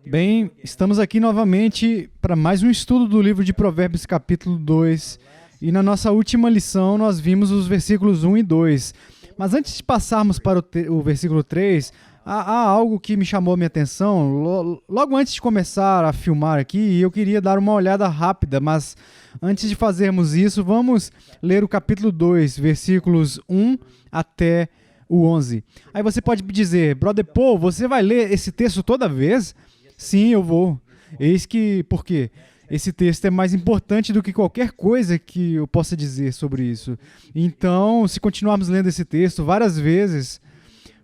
Bem, estamos aqui novamente para mais um estudo do livro de Provérbios, capítulo 2. E na nossa última lição nós vimos os versículos 1 e 2. Mas antes de passarmos para o versículo 3, há algo que me chamou a minha atenção. Logo antes de começar a filmar aqui, eu queria dar uma olhada rápida, mas antes de fazermos isso, vamos ler o capítulo 2, versículos 1 até o 11. Aí você pode me dizer, Brother Paul, você vai ler esse texto toda vez? Sim, eu vou. Eis que, por quê? Esse texto é mais importante do que qualquer coisa que eu possa dizer sobre isso. Então, se continuarmos lendo esse texto várias vezes,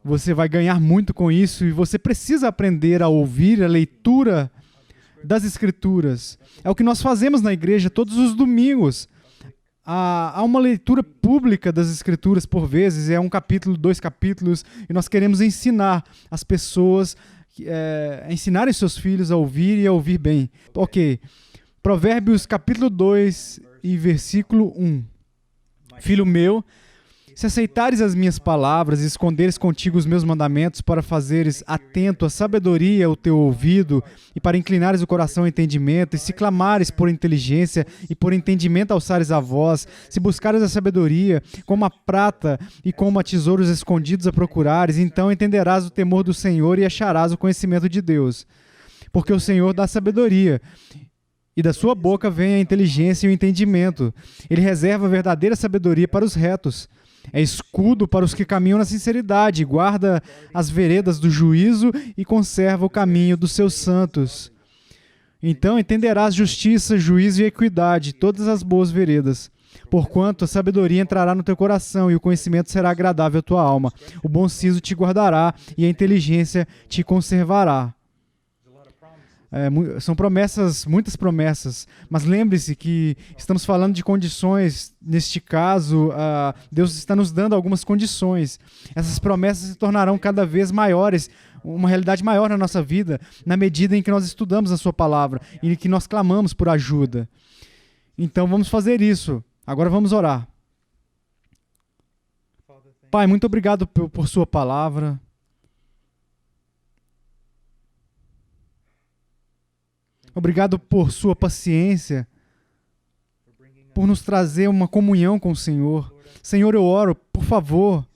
você vai ganhar muito com isso e você precisa aprender a ouvir a leitura das Escrituras. É o que nós fazemos na igreja todos os domingos. Há uma leitura pública das Escrituras por vezes, é um capítulo, 2 capítulos, e nós queremos ensinar as pessoas, ensinarem seus filhos a ouvir e a ouvir bem. Ok, Provérbios capítulo 2 e versículo 1. Filho meu, se aceitares as minhas palavras e esconderes contigo os meus mandamentos para fazeres atento à sabedoria o teu ouvido e para inclinares o coração ao entendimento, e se clamares por inteligência e por entendimento alçares a voz, se buscares a sabedoria como a prata e como a tesouros escondidos a procurares, então entenderás o temor do Senhor e acharás o conhecimento de Deus. Porque o Senhor dá sabedoria, e da sua boca vem a inteligência e o entendimento. Ele reserva a verdadeira sabedoria para os retos. É escudo para os que caminham na sinceridade, guarda as veredas do juízo e conserva o caminho dos seus santos. Então entenderás justiça, juízo e equidade, todas as boas veredas. Porquanto a sabedoria entrará no teu coração e o conhecimento será agradável à tua alma. O bom siso te guardará e a inteligência te conservará. São promessas, muitas promessas, mas lembre-se que estamos falando de condições. Neste caso, Deus está nos dando algumas condições. Essas promessas se tornarão cada vez maiores, uma realidade maior na nossa vida, na medida em que nós estudamos a sua palavra e que nós clamamos por ajuda. Então vamos fazer isso. Agora vamos orar. Pai, muito obrigado por sua palavra. Obrigado por sua paciência, por nos trazer uma comunhão com o Senhor. Senhor, eu oro, por favor,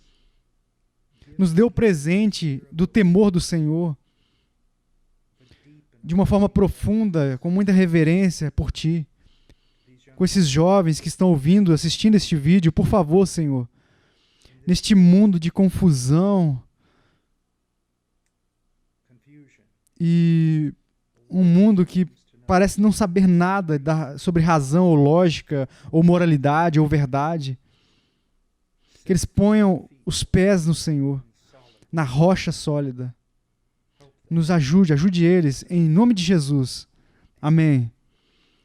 nos dê o presente do temor do Senhor, de uma forma profunda, com muita reverência por Ti. Com esses jovens que estão ouvindo, assistindo este vídeo, por favor, Senhor, neste mundo de confusão e um mundo que parece não saber nada sobre razão ou lógica, ou moralidade, ou verdade. Que eles ponham os pés no Senhor, na rocha sólida. Nos ajude eles, em nome de Jesus. Amém.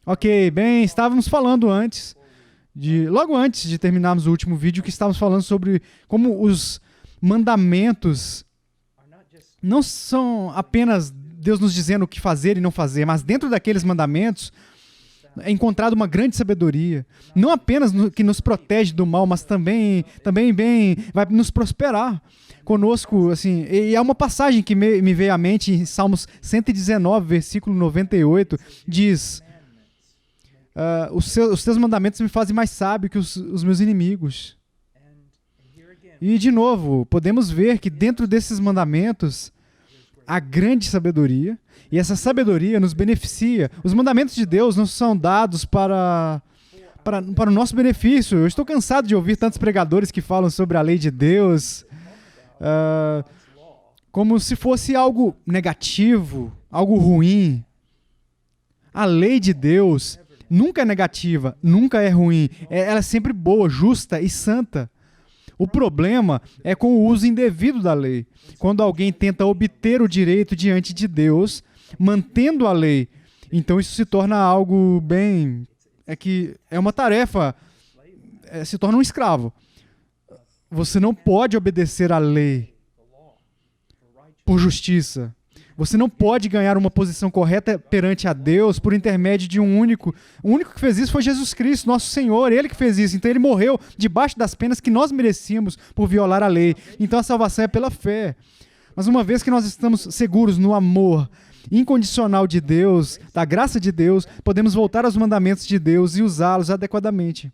Ok, bem, estávamos falando antes, logo antes de terminarmos o último vídeo, que estávamos falando sobre como os mandamentos não são apenas Deus nos dizendo o que fazer e não fazer, mas dentro daqueles mandamentos é encontrada uma grande sabedoria, não apenas que nos protege do mal, mas também bem vai nos prosperar conosco, assim. E há uma passagem que me veio à mente em Salmos 119, versículo 98, diz: os teus mandamentos me fazem mais sábio que os meus inimigos. E de novo, podemos ver que dentro desses mandamentos a grande sabedoria, e essa sabedoria nos beneficia. Os mandamentos de Deus não são dados para o nosso benefício. Eu estou cansado de ouvir tantos pregadores que falam sobre a lei de Deus como se fosse algo negativo, algo ruim. A lei de Deus nunca é negativa, nunca é ruim. Ela é sempre boa, justa e santa. O problema é com o uso indevido da lei. Quando alguém tenta obter o direito diante de Deus, mantendo a lei, então isso se torna algo bem... É uma tarefa, se torna um escravo. Você não pode obedecer à lei por justiça. Você não pode ganhar uma posição correta perante a Deus por intermédio de um único. O único que fez isso foi Jesus Cristo, nosso Senhor. Ele que fez isso. Então ele morreu debaixo das penas que nós merecíamos por violar a lei. Então a salvação é pela fé. Mas uma vez que nós estamos seguros no amor incondicional de Deus, da graça de Deus, podemos voltar aos mandamentos de Deus e usá-los adequadamente.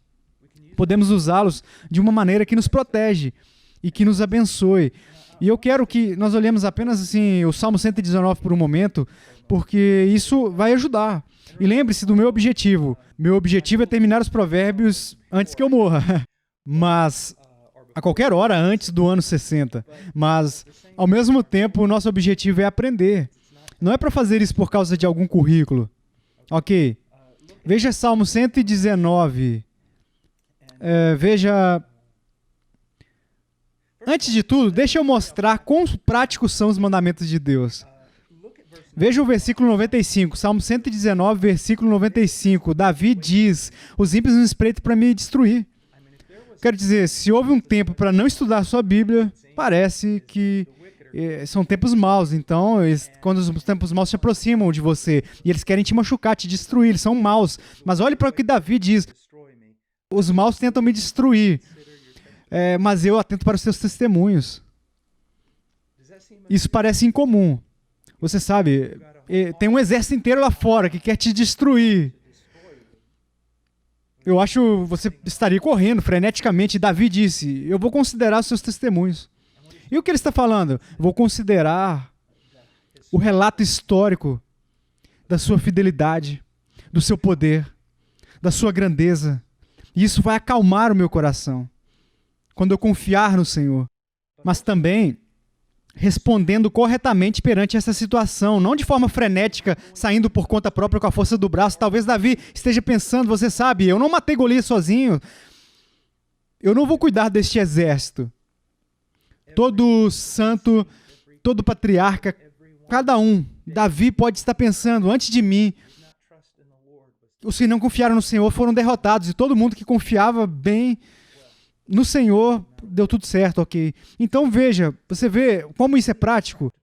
Podemos usá-los de uma maneira que nos protege e que nos abençoe. E eu quero que nós olhemos apenas assim o Salmo 119 por um momento, porque isso vai ajudar. E lembre-se do meu objetivo. Meu objetivo é terminar os provérbios antes que eu morra. Mas a qualquer hora antes do ano 60. Mas, ao mesmo tempo, o nosso objetivo é aprender. Não é para fazer isso por causa de algum currículo. Ok. Veja Salmo 119. Veja... Antes de tudo, deixa eu mostrar quão práticos são os mandamentos de Deus. Veja o versículo 95, Salmo 119, versículo 95. Davi diz, os ímpios me espreitam para me destruir. Quero dizer, se houve um tempo para não estudar a sua Bíblia, parece que são tempos maus. Então, quando os tempos maus se aproximam de você e eles querem te machucar, te destruir, eles são maus. Mas olhe para o que Davi diz. Os maus tentam me destruir, mas eu atento para os seus testemunhos. Isso parece incomum. Você sabe, tem um exército inteiro lá fora que quer te destruir. Eu acho que você estaria correndo freneticamente. Davi disse, eu vou considerar os seus testemunhos. E o que ele está falando? Vou considerar o relato histórico da sua fidelidade, do seu poder, da sua grandeza. E isso vai acalmar o meu coração quando eu confiar no Senhor. Mas também respondendo corretamente perante essa situação, não de forma frenética, saindo por conta própria com a força do braço. Talvez Davi esteja pensando, você sabe, eu não matei Golias sozinho, eu não vou cuidar deste exército. Todo santo, todo patriarca, cada um, Davi pode estar pensando, antes de mim, os que não confiaram no Senhor foram derrotados, e todo mundo que confiava bem no Senhor, deu tudo certo, ok. Então veja, você vê como isso é prático?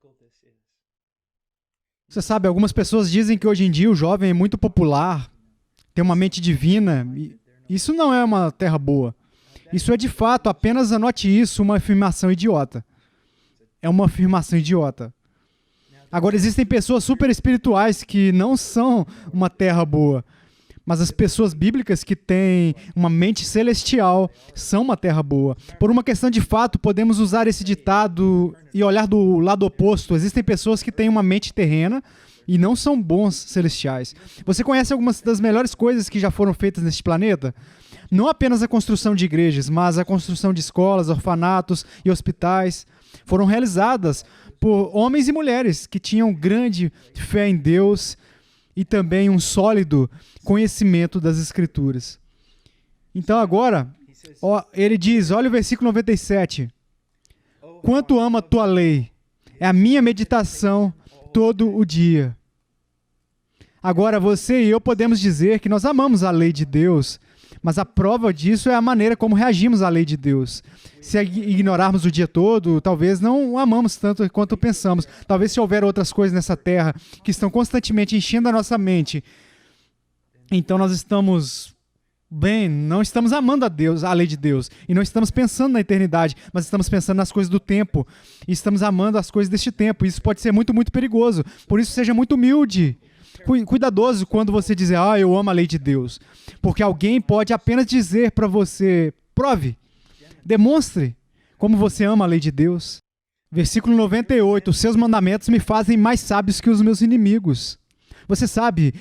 Você sabe, algumas pessoas dizem que hoje em dia o jovem é muito popular, tem uma mente divina. Isso não é uma terra boa. Isso é de fato, apenas anote isso, uma afirmação idiota. É uma afirmação idiota. Agora, existem pessoas super espirituais que não são uma terra boa. Mas as pessoas bíblicas que têm uma mente celestial são uma terra boa. Por uma questão de fato, podemos usar esse ditado e olhar do lado oposto. Existem pessoas que têm uma mente terrena e não são bons celestiais. Você conhece algumas das melhores coisas que já foram feitas neste planeta? Não apenas a construção de igrejas, mas a construção de escolas, orfanatos e hospitais foram realizadas por homens e mulheres que tinham grande fé em Deus e também um sólido conhecimento das Escrituras. Então agora, ele diz, olha o versículo 97. Quanto amo a tua lei, é a minha meditação todo o dia. Agora você e eu podemos dizer que nós amamos a lei de Deus, mas a prova disso é a maneira como reagimos à lei de Deus. Se ignorarmos o dia todo, talvez não amamos tanto quanto pensamos. Talvez se houver outras coisas nessa terra que estão constantemente enchendo a nossa mente, então nós estamos não estamos amando a Deus, a lei de Deus, e não estamos pensando na eternidade, mas estamos pensando nas coisas do tempo, e estamos amando as coisas deste tempo. Isso pode ser muito, muito perigoso. Por isso, seja muito humilde. Cuidadoso quando você dizer, eu amo a lei de Deus. Porque alguém pode apenas dizer para você, prove, demonstre como você ama a lei de Deus. Versículo 98, os seus mandamentos me fazem mais sábios que os meus inimigos. Você sabe,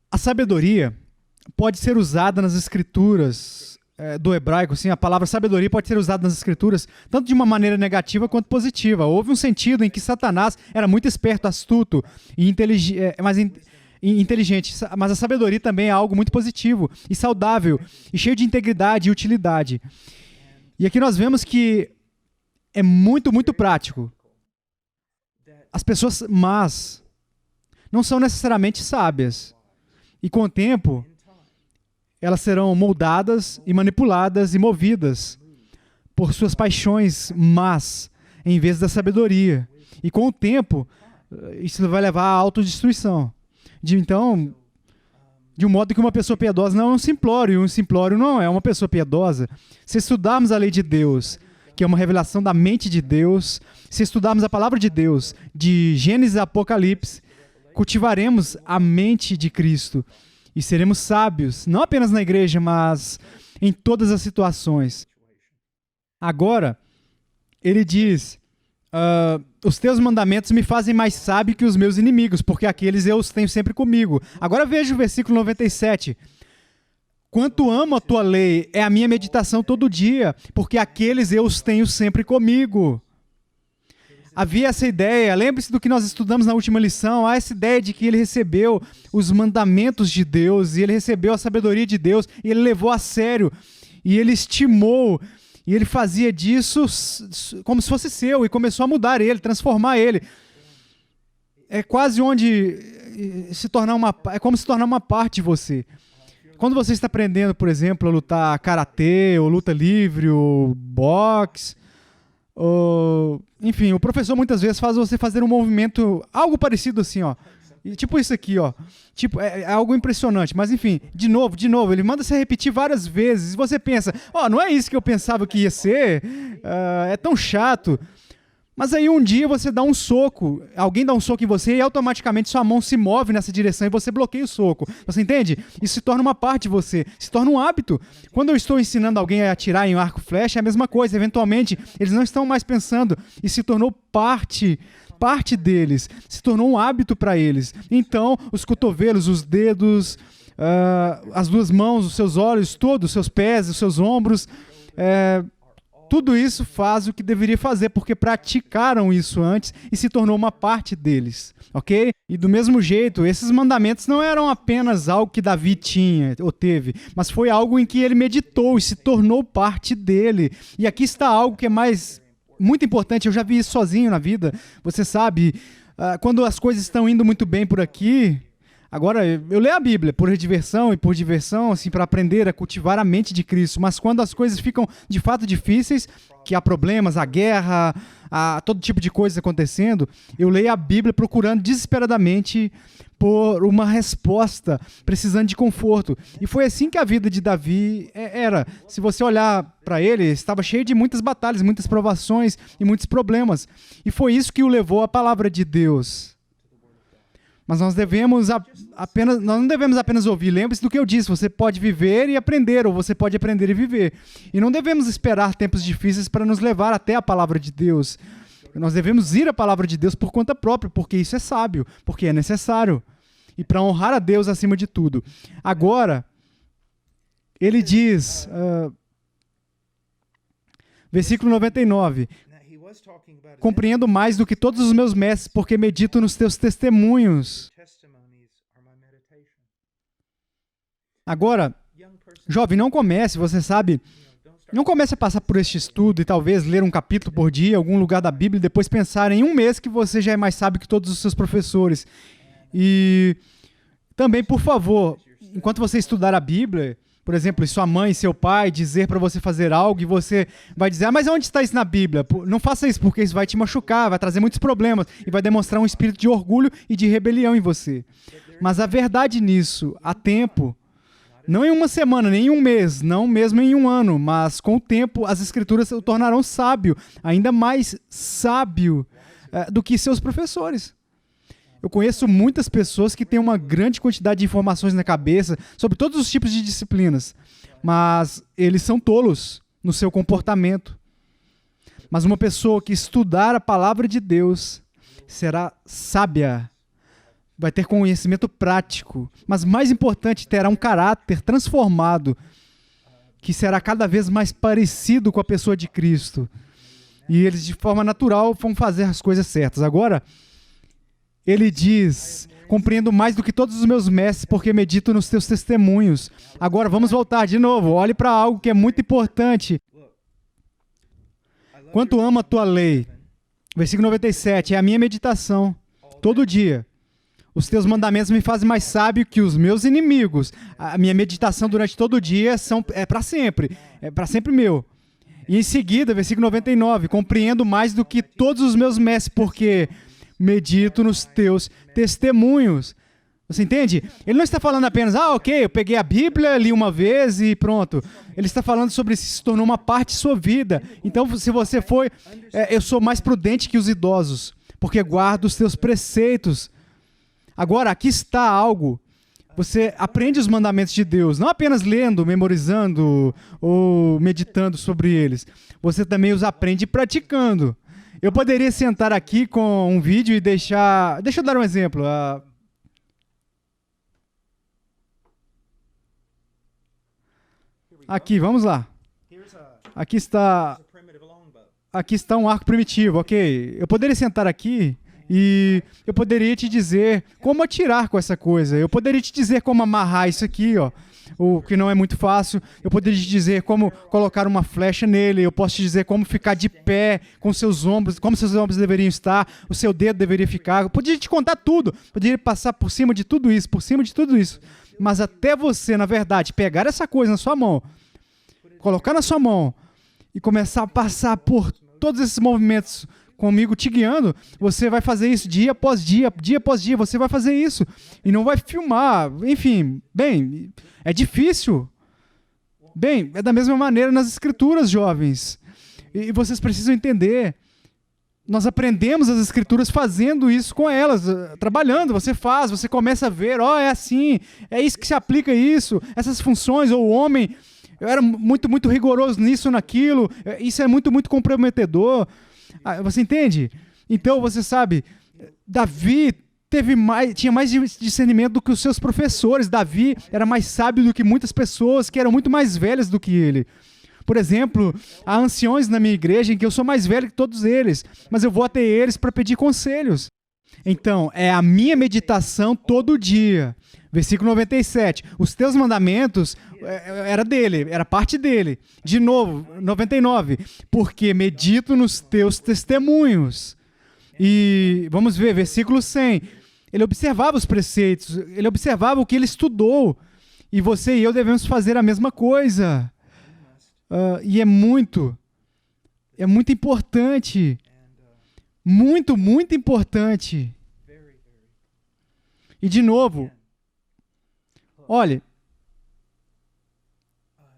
a sabedoria pode ser usada nas escrituras do hebraico, assim, a palavra sabedoria pode ser usada nas escrituras tanto de uma maneira negativa quanto positiva. Houve um sentido em que Satanás era muito esperto, astuto e inteligente, mas a sabedoria também é algo muito positivo e saudável e cheio de integridade e utilidade. E aqui nós vemos que é muito, muito prático. As pessoas más não são necessariamente sábias. E com o tempo, elas serão moldadas e manipuladas e movidas por suas paixões más, em vez da sabedoria. E com o tempo, isso vai levar à autodestruição. Então, de um modo que uma pessoa piedosa não é um simplório, e um simplório não é uma pessoa piedosa. Se estudarmos a lei de Deus que é uma revelação da mente de Deus. Se estudarmos a palavra de Deus, de Gênesis a Apocalipse, cultivaremos a mente de Cristo e seremos sábios, não apenas na igreja, mas em todas as situações. Agora, ele diz, os teus mandamentos me fazem mais sábio que os meus inimigos, porque aqueles eu os tenho sempre comigo. Agora veja o versículo 97. Quanto amo a tua lei, é a minha meditação todo dia, porque aqueles eu os tenho sempre comigo. Havia essa ideia, lembre-se do que nós estudamos na última lição, há essa ideia de que ele recebeu os mandamentos de Deus, e ele recebeu a sabedoria de Deus, e ele levou a sério, e ele estimou, e ele fazia disso como se fosse seu, e começou a mudar ele, transformar ele. É quase onde é como se tornar uma parte de você. Quando você está aprendendo, por exemplo, a lutar karatê, ou luta livre, ou boxe, enfim, o professor muitas vezes faz você fazer um movimento, algo parecido assim, ó. Tipo isso aqui, ó. Tipo, é algo impressionante. Mas enfim, de novo, ele manda você repetir várias vezes. E você pensa, não é isso que eu pensava que ia ser. É tão chato. Mas aí um dia você dá um soco, alguém dá um soco em você e automaticamente sua mão se move nessa direção e você bloqueia o soco. Você entende? Isso se torna uma parte de você, se torna um hábito. Quando eu estou ensinando alguém a atirar em um arco e flecha, é a mesma coisa. Eventualmente, eles não estão mais pensando e se tornou parte deles, se tornou um hábito para eles. Então, os cotovelos, os dedos, as duas mãos, os seus olhos, todos, os seus pés, os seus ombros, tudo isso faz o que deveria fazer, porque praticaram isso antes e se tornou uma parte deles, ok? E do mesmo jeito, esses mandamentos não eram apenas algo que Davi tinha ou teve, mas foi algo em que ele meditou e se tornou parte dele. E aqui está algo que é muito importante, eu já vi isso sozinho na vida, você sabe, quando as coisas estão indo muito bem por aqui. Agora, eu leio a Bíblia por diversão, assim, para aprender a cultivar a mente de Cristo, mas quando as coisas ficam de fato difíceis, que há problemas, há guerra, há todo tipo de coisa acontecendo, eu leio a Bíblia procurando desesperadamente por uma resposta, precisando de conforto. E foi assim que a vida de Davi era. Se você olhar para ele, estava cheio de muitas batalhas, muitas provações e muitos problemas. E foi isso que o levou à palavra de Deus. Mas nós não devemos apenas ouvir. Lembre-se do que eu disse, você pode viver e aprender, ou você pode aprender e viver. E não devemos esperar tempos difíceis para nos levar até a palavra de Deus. Nós devemos ir à palavra de Deus por conta própria, porque isso é sábio, porque é necessário. E para honrar a Deus acima de tudo. Agora, ele diz, versículo 99, compreendo mais do que todos os meus mestres, porque medito nos teus testemunhos. Agora, jovem, não comece, você sabe, não comece a passar por este estudo e talvez ler um capítulo por dia, algum lugar da Bíblia, e depois pensar em um mês que você já é mais sábio que todos os seus professores. E também, por favor, enquanto você estudar a Bíblia, por exemplo, sua mãe, seu pai dizer para você fazer algo e você vai dizer, mas onde está isso na Bíblia? Não faça isso, porque isso vai te machucar, vai trazer muitos problemas e vai demonstrar um espírito de orgulho e de rebelião em você. Mas a verdade nisso, há tempo, não em uma semana, nem em um mês, não mesmo em um ano, mas com o tempo as Escrituras o tornarão sábio, ainda mais sábio do que seus professores. Eu conheço muitas pessoas que têm uma grande quantidade de informações na cabeça sobre todos os tipos de disciplinas, mas eles são tolos no seu comportamento. Mas uma pessoa que estudar a palavra de Deus será sábia, vai ter conhecimento prático, mas mais importante, terá um caráter transformado, que será cada vez mais parecido com a pessoa de Cristo. E eles, de forma natural, vão fazer as coisas certas. Agora, ele diz, compreendo mais do que todos os meus mestres, porque medito nos teus testemunhos. Agora, vamos voltar de novo. Olhe para algo que é muito importante. Quanto amo a tua lei. Versículo 97, é a minha meditação, todo dia. Os teus mandamentos me fazem mais sábio que os meus inimigos. A minha meditação durante todo o dia é para sempre meu. E em seguida, versículo 99, compreendo mais do que todos os meus mestres, porque medito nos teus testemunhos. Você entende? Ele não está falando apenas, ok, eu peguei a Bíblia, li uma vez e pronto. Ele está falando sobre se tornou uma parte de sua vida. Então, se você foi, eu sou mais prudente que os idosos, porque guardo os teus preceitos. Agora, aqui está algo. Você aprende os mandamentos de Deus, não apenas lendo, memorizando ou meditando sobre eles. Você também os aprende praticando. Eu poderia sentar aqui com um vídeo e deixar... Deixa eu dar um exemplo. Aqui, vamos lá. Aqui está um arco primitivo, ok? Eu poderia sentar aqui e eu poderia te dizer como atirar com essa coisa. Eu poderia te dizer como amarrar isso aqui, ó, o que não é muito fácil. Eu poderia te dizer como colocar uma flecha nele. Eu posso te dizer como ficar de pé com seus ombros, como seus ombros deveriam estar, o seu dedo deveria ficar. Eu poderia te contar tudo. Poderia passar por cima de tudo isso, por cima de tudo isso. Mas até você, na verdade, pegar essa coisa na sua mão, colocar na sua mão e começar a passar por todos esses movimentos comigo te guiando, você vai fazer isso dia após dia, dia após dia, você vai fazer isso e não vai filmar, enfim, bem, é difícil. Bem, é da mesma maneira nas escrituras, jovens, e vocês precisam entender, nós aprendemos as escrituras fazendo isso com elas, trabalhando, você faz, você começa a ver, é assim, é isso que se aplica a isso, essas funções, ou o homem, eu era muito, muito rigoroso nisso, naquilo, isso é muito, muito comprometedor. Você entende? Então, você sabe, Davi tinha mais discernimento do que os seus professores. Davi era mais sábio do que muitas pessoas que eram muito mais velhas do que ele. Por exemplo, há anciões na minha igreja em que eu sou mais velho que todos eles, mas eu vou até eles para pedir conselhos. Então, é a minha meditação todo dia. Versículo 97. Os teus mandamentos era dele, era parte dele. De novo, 99. Porque medito nos teus testemunhos. E vamos ver, versículo 100. Ele observava os preceitos, ele observava o que ele estudou. E você e eu devemos fazer a mesma coisa. E é muito importante. Muito, muito importante. E de novo, olha,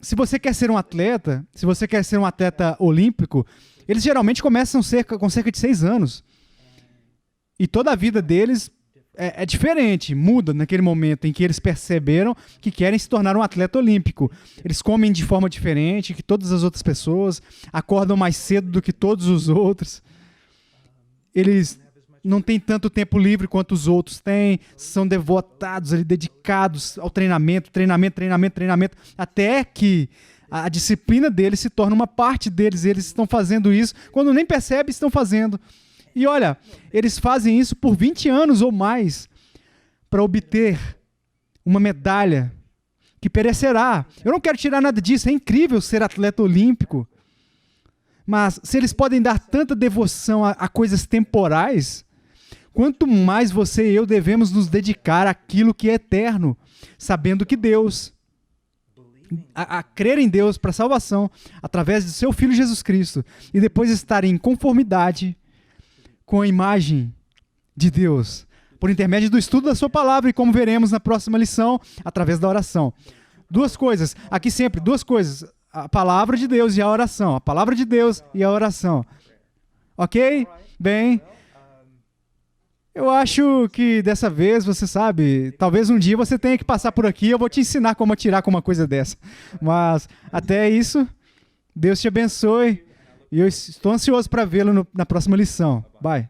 se você quer ser um atleta, se você quer ser um atleta olímpico, eles geralmente começam com cerca de 6 anos. E toda a vida deles é diferente, muda naquele momento em que eles perceberam que querem se tornar um atleta olímpico. Eles comem de forma diferente que todas as outras pessoas, acordam mais cedo do que todos os outros. Eles não têm tanto tempo livre quanto os outros têm, são devotados, ali, dedicados ao treinamento, até que a disciplina deles se torna uma parte deles. Eles estão fazendo isso, quando nem percebem, estão fazendo. E olha, eles fazem isso por 20 anos ou mais para obter uma medalha que perecerá. Eu não quero tirar nada disso, é incrível ser atleta olímpico. Mas se eles podem dar tanta devoção a coisas temporais, quanto mais você e eu devemos nos dedicar àquilo que é eterno, sabendo que Deus, a crer em Deus para salvação, através do seu Filho Jesus Cristo, e depois estar em conformidade com a imagem de Deus, por intermédio do estudo da sua palavra e como veremos na próxima lição, através da oração. Duas coisas, aqui sempre, duas coisas. A palavra de Deus e a oração. A palavra de Deus e a oração. Ok? Bem, eu acho que dessa vez, você sabe, talvez um dia você tenha que passar por aqui, eu vou te ensinar como atirar com uma coisa dessa. Mas até isso, Deus te abençoe e eu estou ansioso para vê-lo na próxima lição. Bye.